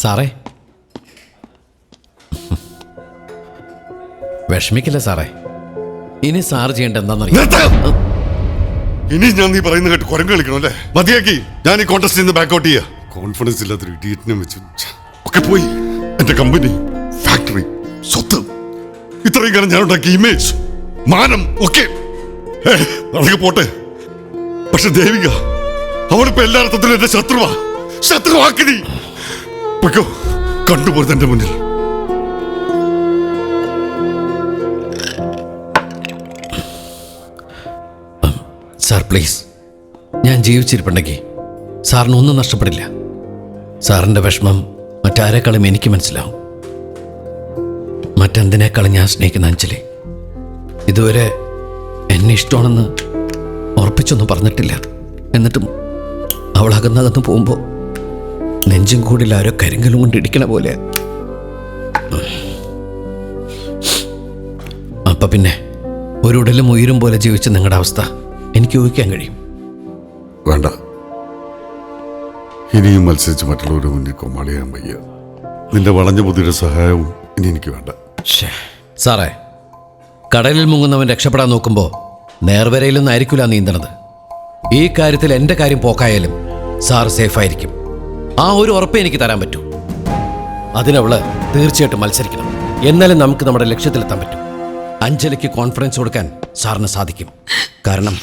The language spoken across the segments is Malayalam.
സാറേ, വിഷമിക്കില്ല സാറേ. ഇനി സാർ ചെയ്യേണ്ട എന്താണെന്നറിയാം. ഇനി ഞാൻ നീ പറയുന്ന കേട്ട് കുരങ്ങ് കളിക്കണം അല്ലേ? മതിയാക്കി. ഞാൻ ഈ കോൺടെസ്റ്റിൽ നിന്ന് ബാക്കൗട്ട് ചെയ്യാ. കോൺഫിഡൻസ് ഇല്ലാത്തൊരു ഇഡിയറ്റിനെ വെച്ച് ഒക്കെ പോയി. എന്റെ കമ്പനി, ഫാക്ടറി, സ്വത്ത്, ഇത്രയും കാലം ഞാൻ ഉണ്ടാക്കിയ ഇമേജ്, മാനം ഒക്കെ അതൊക്കെ പോട്ടെ. പക്ഷെ ദേവിക, അവളിപ്പോ എല്ലാ അർത്ഥത്തിലും എന്റെ ശത്രുവാക്കി നീ. പൊയ്ക്കോ, കണ്ടുപോരുത് എന്റെ മുന്നിൽ. സാർ പ്ലീസ്, ഞാൻ ജീവിച്ചിരിപ്പുണ്ടെങ്കിൽ സാറിന് ഒന്നും നഷ്ടപ്പെടില്ല. സാറിൻ്റെ വിഷമം മറ്റാരെക്കാളും എനിക്ക് മനസ്സിലാവും. മറ്റെന്തിനേക്കാളും ഞാൻ സ്നേഹിക്കുന്ന അഞ്ജലി ഇതുവരെ എന്നെ ഇഷ്ടമാണെന്ന് ഉറപ്പിച്ചൊന്നും പറഞ്ഞിട്ടില്ല. എന്നിട്ടും അവൾ അകന്നകന്ന് പോകുമ്പോൾ നെഞ്ചും കൂടിൽ ആരോ കരിങ്കലും കൊണ്ട് ഇടിക്കണ പോലെ. അപ്പം പിന്നെ ഒരു ഉടലും ഉയരും പോലെ ജീവിച്ച നിങ്ങളുടെ അവസ്ഥ എനിക്ക് ഊഹിക്കാൻ കഴിയും. വേണ്ട, ഇനിയും മത്സരിച്ച് മറ്റുള്ളവരുടെ മുന്നിൽ കൊമാളിയാൻ വയ്യ. നിന്റെ വളഞ്ഞ ബുദ്ധിയുടെ സഹായവും ഇനി എനിക്ക് വേണ്ട. സാറേ, കടലിൽ മുങ്ങുന്നവൻ രക്ഷപ്പെടാൻ നോക്കുമ്പോൾ നേർവരയിലൊന്നും ആയിരിക്കില്ല നീന്തണത്. ഈ കാര്യത്തിൽ എൻ്റെ കാര്യം പോക്കായാലും സാർ സേഫായിരിക്കും. ആ ഒരു ഉറപ്പേ എനിക്ക് തരാൻ പറ്റൂ. അതിനവള് തീർച്ചയായിട്ടും മത്സരിക്കണം. എന്നാലും നമുക്ക് നമ്മുടെ ലക്ഷ്യത്തിലെത്താൻ പറ്റും. അഞ്ജലിക്ക് കോൺഫിഡൻസ് കൊടുക്കാൻ സാറിന് സാധിക്കും. കാരണം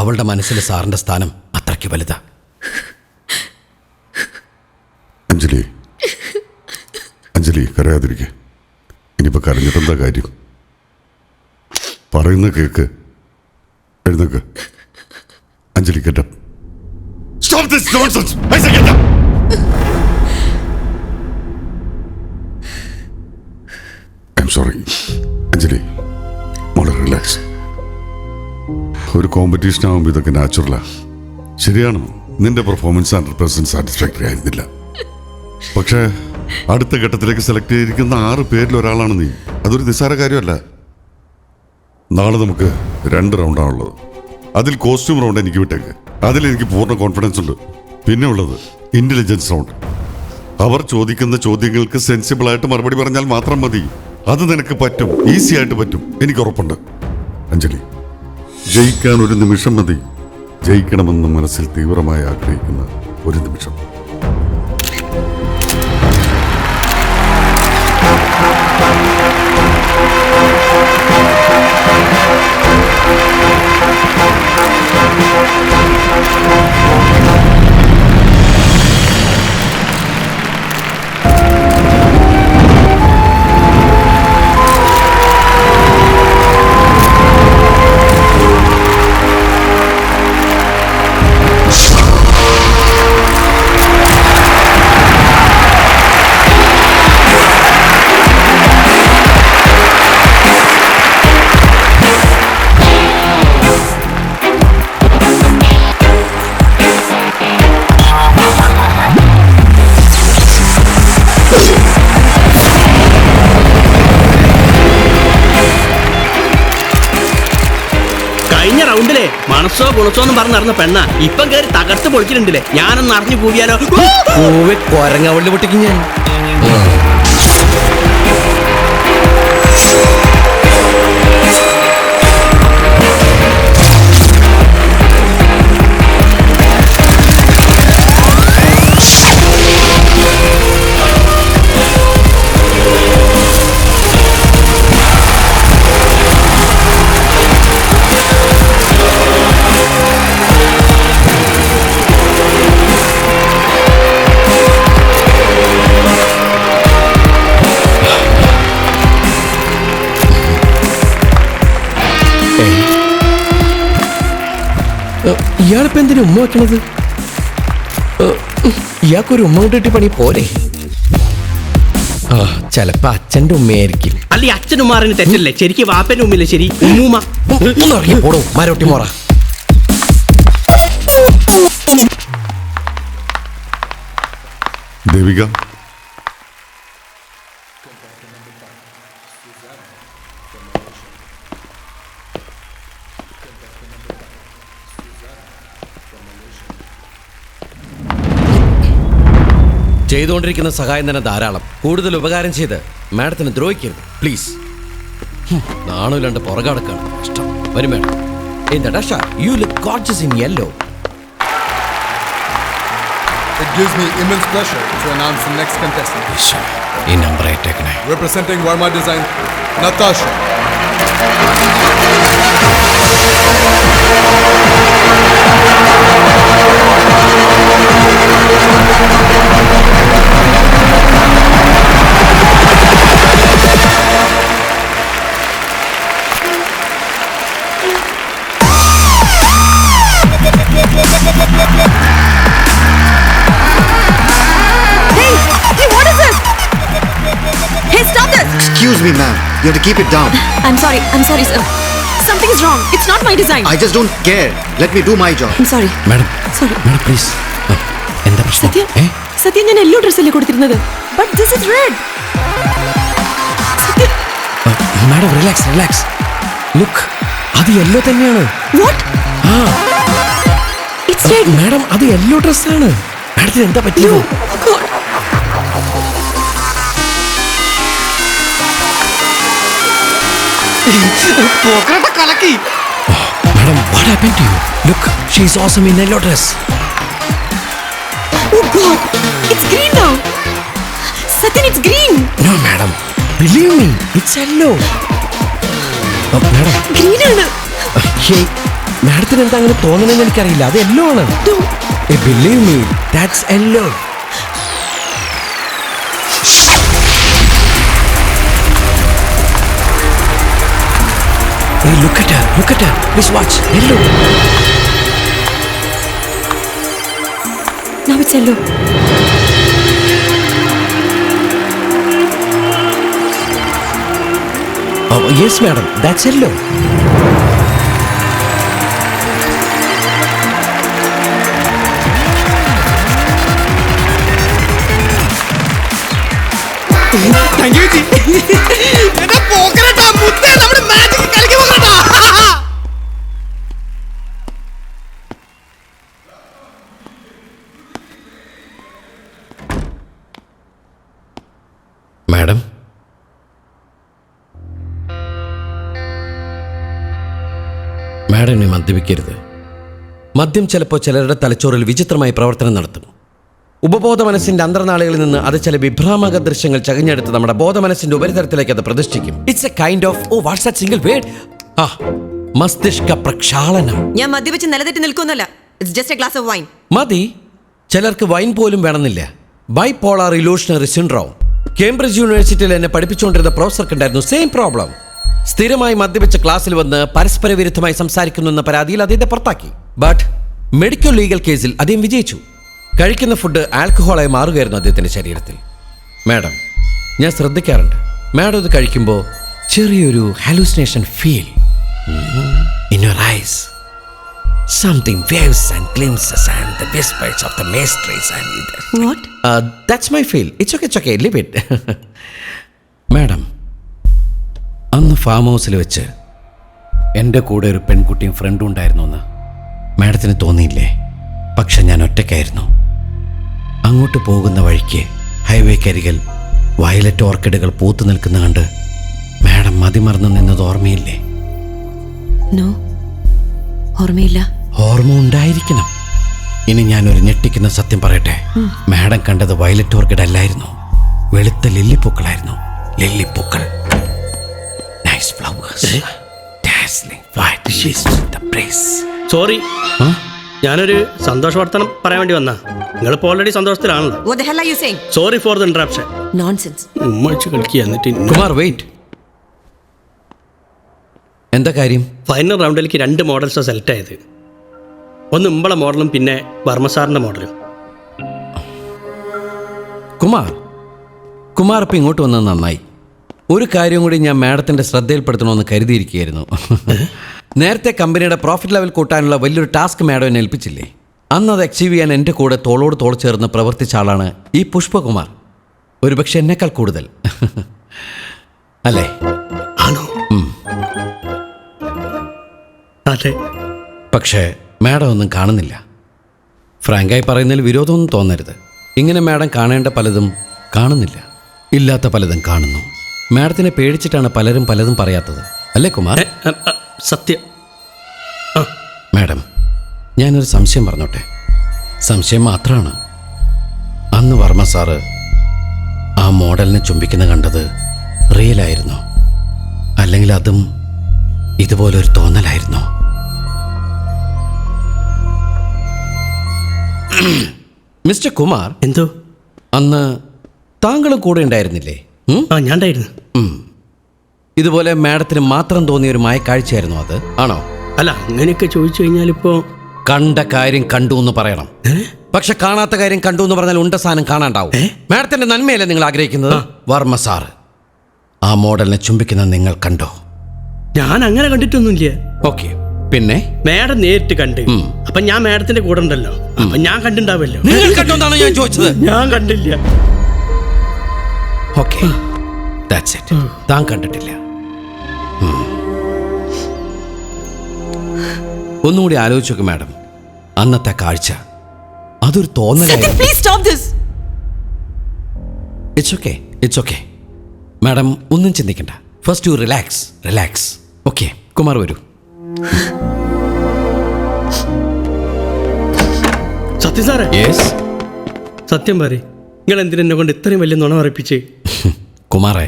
അവളുടെ മനസ്സിൽ സാറിൻ്റെ സ്ഥാനം അത്രയ്ക്ക് വലുതാ. അഞ്ജലി കരയാതിരിക്കെ. ഇനിയിപ്പോൾ കരഞ്ഞിട്ടെന്താ കാര്യം? പറയുന്ന കേക്ക്. എഴുന്നേക്ക്. Anjali, get up. Stop this nonsense. I say get up. I'm sorry. Anjali, മോളെ റിലാക്സ്. ഒരു കോമ്പറ്റീഷൻ ആകുമ്പോൾ ഇതൊക്കെ നാച്ചുറലാ. ശരിയാണ്, നിന്റെ പെർഫോമൻസ് 100% സാറ്റിസ്ഫാക്ടറി ആയിരുന്നില്ല. പക്ഷേ അടുത്ത ഘട്ടത്തിലേക്ക് സെലക്ട് ചെയ്തിരിക്കുന്ന 6 പേരിൽ ഒരാളാണ് നീ. അതൊരു നിസ്സാര കാര്യമല്ല. നാളെ നമുക്ക് 2 റൗണ്ടാണുള്ളത്. അതിൽ കോസ്റ്റ്യൂം റൗണ്ട് എനിക്ക് വിട്ടേക്ക്. അതിലെനിക്ക് പൂർണ്ണ കോൺഫിഡൻസ് ഉണ്ട്. പിന്നെ ഉള്ളത് ഇന്റലിജൻസ് റൗണ്ട്. അവർ ചോദിക്കുന്ന ചോദ്യങ്ങൾക്ക് സെൻസിബിളായിട്ട് മറുപടി പറഞ്ഞാൽ മാത്രം മതി. അത് നിനക്ക് പറ്റും, ഈസി ആയിട്ട് പറ്റും, എനിക്ക് ഉറപ്പുണ്ട്. അഞ്ജലി, ജയിക്കാൻ ഒരു നിമിഷം മതി. ജയിക്കണമെന്ന് മനസ്സിൽ തീവ്രമായി ആഗ്രഹിക്കുന്ന ഒരു നിമിഷം. കഴിഞ്ഞ റൗണ്ടിലെ മനസ്സോ ഗുണസോന്നും പറഞ്ഞ് നടന്ന പെണ്ണ ഇപ്പം കയറി തകർത്ത് പൊളിച്ചിട്ടുണ്ടല്ലേ. ഞാനൊന്ന് അറിഞ്ഞു കൂവിയാലോ. കൊരങ്ങവള്ളി പൊട്ടിക്കും ഞാൻ. ഇയാളിപ്പോ എന്തിനു ഉമ്മ വെക്കണത്? ഇയാൾക്കൊരു ഉമ്മ കൊണ്ടിട്ട് പണി പോരെ? ചെലപ്പോ അച്ഛന്റെ ഉമ്മയായിരിക്കും. അല്ല, അച്ഛനുമാറിന് തെറ്റല്ലേ? ശരിക്കും വാപ്പന്റെ ഉമ്മയില്ലേ ശരി? ഉമ്മൂമ്മ പോടോ മാരോട്ടി മോറ. ദേവിക, ചെയ്തുകൊണ്ടിരിക്കുന്ന സഹായം തന്നെ ധാരാളം. കൂടുതൽ ഉപകാരം ചെയ്ത് മാഡത്തിന് ദ്രോഹിക്കരുത് പ്ലീസ്. നാണുമില്ലാണ്ട് പുറകടക്കാണ്. ഇഷ്ടം വരും മാഡം. എന്താ you look gorgeous in yellow. It gives me immense pleasure to announce the next contestant. ഈ number ഏറ്റേക്കണേ. Representing Verma Design, Natasha. Hey, what is this? Hey, stop this! Excuse me, ma'am. You have to keep it down. I'm sorry, sir. Something is wrong. It's not my design. I just don't care. Let me do my job. I'm sorry. Madam Sorry. Madam please. എന്താ പ്രശ്നം? സത്യം ഞാൻ യെല്ലോ ഡ്രസ്സല്ലേ കൊടുത്തിരുന്നത്. But this is red. സത്യം. Madam relax. ലുക്ക് അത് യെല്ലോ തന്നെയാണ്. What? It's red. മാഡം അത് യെല്ലോ ഡ്രസ്സാണ്. മാഡത്തിന് എന്താ പറ്റിയത്? God. Madam, what happened to you? Look, she's awesome in yellow dress. Oh God. It's green now. Satyan, it's green. No, madam. Believe me, it's yellow. Madam. Green ആണ്. Hey, മാഡത്തിന് എന്താ അങ്ങനെ തോന്നണെന്ന് എനിക്കറിയില്ല. അത് യെല്ലോ ആണ്. No. Hey, believe me, that's yellow. Hey, look at her. Please watch. Yellow. Now it's yellow. Oh, yes, madam. That's yellow. Thank you, എന്റെ പോക്കരട്ടാ മുത്തേ നമ്മുടെ മാജിക് കളിക്ക് പോകട്ടാ. മാഡം മാഡം ഇനി മദ്യപിക്കരുത്. മദ്യം ചിലപ്പോൾ ചിലരുടെ തലച്ചോറിൽ വിചിത്രമായി പ്രവർത്തനം നടത്തും. ഉപബോധ മനസ്സിന്റെ അന്തർനാളുകളിൽ നിന്ന് അത് ചില വിഭ്രാമക ദൃശ്യങ്ങൾ ചകഞ്ഞെടുത്ത് നമ്മുടെ ബോധമനസ്സിന്റെ ഉപരിതലത്തിലേക്ക് അത് പ്രതിഷ്ഠിക്കും. It's a kind of what's that single word? മസ്തിഷ്ക പ്രക്ഷാളനം. ഞാൻ മദ്യപിച്ച് നിലതെറ്റി നിൽക്കുന്നില്ല. It's just a glass of wine. മതി. ചിലർക്ക് വൈൻ പോലും വേണമെന്നില്ല. Bipolar ഇലൂഷണറി syndrome. കേംബ്രിഡ്ജ് യൂണിവേഴ്സിറ്റിയിൽ എന്നെ പഠിപ്പിച്ചുകൊണ്ടിരുന്ന പ്രൊഫസർക്ക് ഉണ്ടായിരുന്നു സെയിം പ്രോബ്ലം. സ്ഥിരമായി മദ്യപിച്ച ക്ലാസ്സിൽ വന്ന് പരസ്പര വിരുദ്ധമായി സംസാരിക്കുന്നു എന്ന പരാതിയിൽ അദ്ദേഹത്തെ പുറത്താക്കി. ബട്ട് മെഡിക്കൽ ലീഗൽ കേസിൽ അദ്ദേഹം വിജയിച്ചു. കഴിക്കുന്ന ഫുഡ് ആൽക്കഹോളായി മാറുകയായിരുന്നു അദ്ദേഹത്തിൻ്റെ ശരീരത്തിൽ. മാഡം, ഞാൻ ശ്രദ്ധിക്കാറുണ്ട്. മാഡം ഇത് കഴിക്കുമ്പോൾ ചെറിയൊരു hallucination feel in your eyes. Something waves and glimpses and the whispers of the mysteries and What? That's my feel. It's okay. Leave it. Madam, അന്ന് ഫാം ഹൗസിൽ വെച്ച് എൻ്റെ കൂടെ ഒരു പെൺകുട്ടിയും ഫ്രണ്ടും ഉണ്ടായിരുന്നു എന്ന് മാഡത്തിന് തോന്നിയില്ലേ? പക്ഷെ ഞാൻ ഒറ്റയ്ക്കായിരുന്നു. അങ്ങോട്ട് പോകുന്ന വഴിക്ക് ഹൈവേക്കരികിൽ വയലറ്റ് ഓർക്കിഡുകൾ പൂത്തു നിൽക്കുന്ന കണ്ട് മാഡം മതിമറന്നു നിന്നത് ഓർമ്മയില്ലേ? No. ഓർമ്മയില്ല. ഓർമ്മ ഉണ്ടായിരിക്കണം. ഇനി ഞാനൊരു ഞെട്ടിക്കുന്ന സത്യം പറയട്ടെ. മാഡം കണ്ടത് വയലറ്റ് ഓർക്കിഡ് അല്ലായിരുന്നു, വെളുത്ത ലില്ലിപ്പൂക്കളായിരുന്നു. ലില്ലിപ്പൂക്കൾ, nice flowers, dazzling white she's the brace. Sorry, ഞാനൊരു സന്തോഷ വർത്തനം പറയാൻ വേണ്ടി വന്നാ. നിങ്ങളിപ്പോൾ ഓൾറെഡി സന്തോഷത്തിലാണല്ലോ. What the hell are you saying? Sorry for the interruption. Nonsense. ഉമ്മച്ച് കളിക്കുക. എന്നിട്ട് കുമാർ വെയിറ്റ്. എന്താ കാര്യം? ഫൈനൽ റൗണ്ടിലേക്ക് 2 മോഡൽസാണ് സെലക്ട് ആയത്. ഒന്ന് ഇമ്പള മോഡലും പിന്നെ വർമ്മസാറിൻ്റെ മോഡലും. കുമാർ ഇപ്പം ഇങ്ങോട്ട് വന്നത് നന്നായി. ഒരു കാര്യം കൂടി ഞാൻ മാഡത്തിൻ്റെ ശ്രദ്ധയിൽപ്പെടുത്തണമെന്ന് കരുതിയിരിക്കുകയായിരുന്നു. നേരത്തെ കമ്പനിയുടെ പ്രോഫിറ്റ് ലെവൽ കൂട്ടാനുള്ള വലിയൊരു ടാസ്ക് മാഡം എന്നെ ഏൽപ്പിച്ചില്ലേ? അന്ന് അത് അച്ചീവ് ചെയ്യാൻ എൻ്റെ കൂടെ തോളോട് തോൾ ചേർന്ന് പ്രവർത്തിച്ച ആളാണ് ഈ പുഷ്പകുമാർ. ഒരുപക്ഷെ എന്നേക്കാൾ കൂടുതൽ അല്ലേ? ആണോ? അതെ. പക്ഷേ മാഡം ഒന്നും കാണുന്നില്ല. ഫ്രാങ്കായി പറയുന്നതിൽ വിരോധമൊന്നും തോന്നരുത്. ഇങ്ങനെ മാഡം കാണേണ്ട പലതും കാണുന്നില്ല, ഇല്ലാത്ത പലതും കാണുന്നു. മാഡത്തിനെ പേടിച്ചിട്ടാണ് പലരും പലതും പറയാത്തത്, അല്ലേ കുമാർ? സത്യം. മാഡം, ഞാനൊരു സംശയം പറഞ്ഞോട്ടെ. സംശയം മാത്രമാണ്. അന്ന് വർമ്മ സാറ് ആ മോഡലിനെ ചുംബിക്കുന്ന കണ്ടത് റിയലായിരുന്നോ, അല്ലെങ്കിൽ അതും ഇതുപോലൊരു തോന്നലായിരുന്നോ? മിസ്റ്റർ കുമാർ, എന്തോ? അന്ന് താങ്കളും കൂടെ ഉണ്ടായിരുന്നില്ലേ? ഞാൻ ഉണ്ടായിരുന്നു. ഇതുപോലെ മാഡത്തിന് മാത്രം തോന്നിയ ഒരു മായക്കാഴ്ചയായിരുന്നു അത്, ആണോ? അല്ല, അങ്ങനെയൊക്കെ ചോദിച്ചു കഴിഞ്ഞാൽ ഇപ്പോ കണ്ട കാര്യം കണ്ടു എന്ന് പറയണം. പക്ഷെ കാണാത്ത കാര്യം കണ്ടു എന്ന് പറഞ്ഞാൽ ഉണ്ട സാധനം കാണാണ്ടാവും. മാഡത്തിന്റെ നന്മയല്ലേ നിങ്ങൾ ആഗ്രഹിക്കുന്നത്? വർമ്മ സാറ് ആ മോഡലിനെ ചുംബിക്കുന്ന നിങ്ങൾ കണ്ടോ? ഞാൻ അങ്ങനെ കണ്ടിട്ടൊന്നുമില്ല. ഓക്കെ, പിന്നെ മാഡം നേരിട്ട് കണ്ട്. അപ്പൊ ഞാൻ മാഡത്തിന്റെ കൂടെ ഉണ്ടല്ലോ, അപ്പൊ ഞാൻ കണ്ടിണ്ടാവല്ലോ. നിങ്ങൾ കണ്ടോന്നാണ് ഞാൻ ചോദിച്ചത്. ഞാൻ കണ്ടില്ല. Okay, that's it. താൻ കണ്ടിട്ടില്ല. ഒന്നുകൂടി ആലോചിച്ച് നോക്ക് മാഡം. അന്നത്തെ കാഴ്ച അതൊരു Satyam, തോന്നലായിരുന്നു. please stop this. It's okay, it's okay. Madam ഒന്നും ചിന്തിക്കണ്ട. First you relax, relax. Okay, Kumar വരൂ. സത്യം സാറേ, യെസ്. സത്യം പറ, നിങ്ങൾ എന്തിനെന്നെ കൊണ്ട് ഇത്രയും വലിയ നുണ പറയിപ്പിച്ച്? കുമാറെ,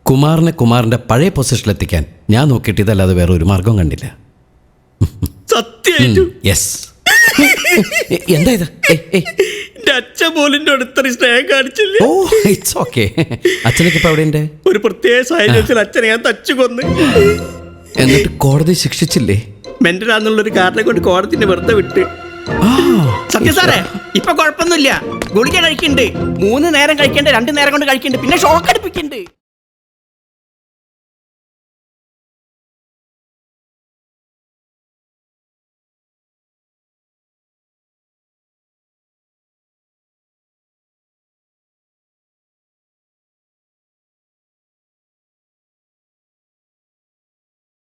കുമാറിനെ കുമാറിന്റെ പഴയ പൊസിഷനിലെത്തിക്കാൻ ഞാൻ നോക്കിയിട്ട് ഇതല്ലാതെ വേറെ ഒരു മാർഗവും കണ്ടില്ല. സത്യം. യെസ്. എന്താ ഇത്? എന്റെ അച്ഛൻ പോലും എന്നോട് ഇത്രയും സ്നേഹം കാണിച്ചില്ല. ഓ, ഇറ്റ്സ് ഓക്കെ. അച്ഛനൊക്കെ ഇപ്പൊ എവിടെയുണ്ട്? ഒരു പ്രത്യേക സാഹചര്യത്തിൽ അച്ഛനെ ഞാൻ തച്ചു കൊന്ന്. എന്നിട്ട് കോടതി ശിക്ഷിച്ചില്ലേ? മെന്റലാന്നുള്ളൊരു കാരണം കൊണ്ട് കോടതിനെ വെറുതെ വിട്ട്. സത്യം സാറേ, ഇപ്പൊ കുഴപ്പമൊന്നുമില്ല. ഗുളിക കഴിക്കുന്നുണ്ട്. 3 നേരം കഴിക്കണ്ട, 2 നേരം കൊണ്ട് കഴിക്കുന്നുണ്ട്. പിന്നെ ഷോക്ക് അടുപ്പിക്കുന്നുണ്ട്.